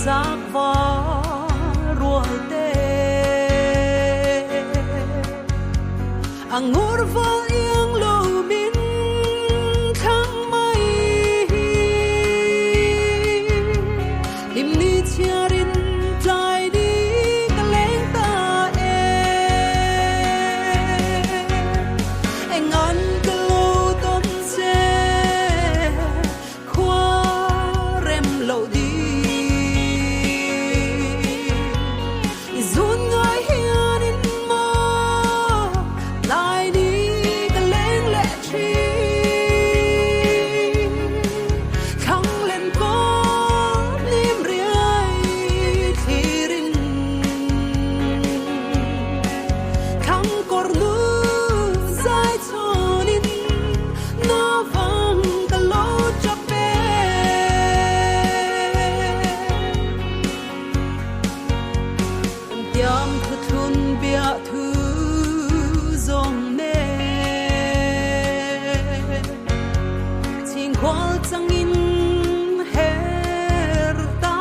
จากฟ้ารวยเตangur val yang lo min thang mai lim ni chiarin trai đi ka leng ta ngon ka lo tom se khwa rem lo đi zun ngai hian in mo lai đi ka leng le chi khang len ko lim riai thi rin khang kor lu zai chonin na vang ka lo cha pe tiam thu thun bia thu zong ne ching khwal chang in her ta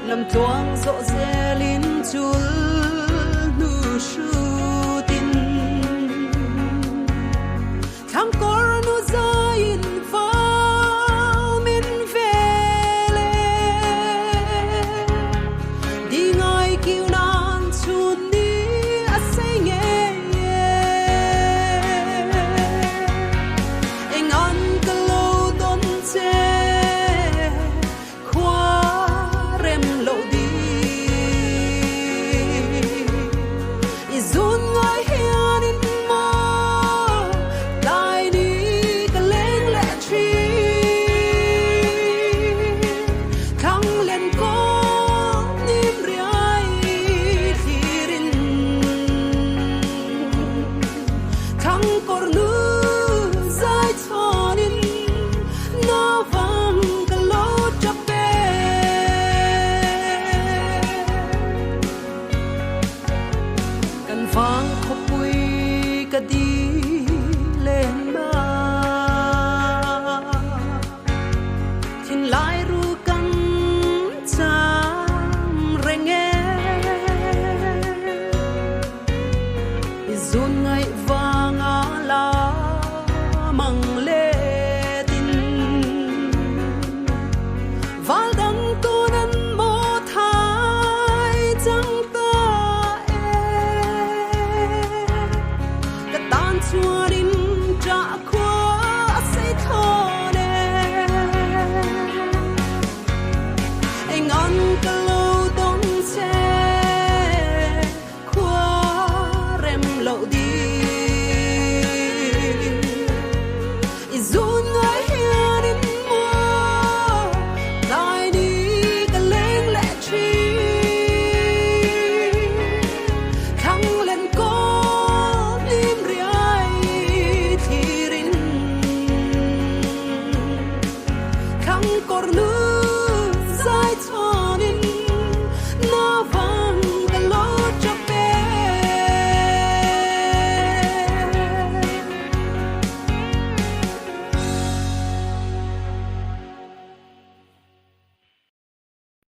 lam tuang zo zelin chul nu shu tin tham kor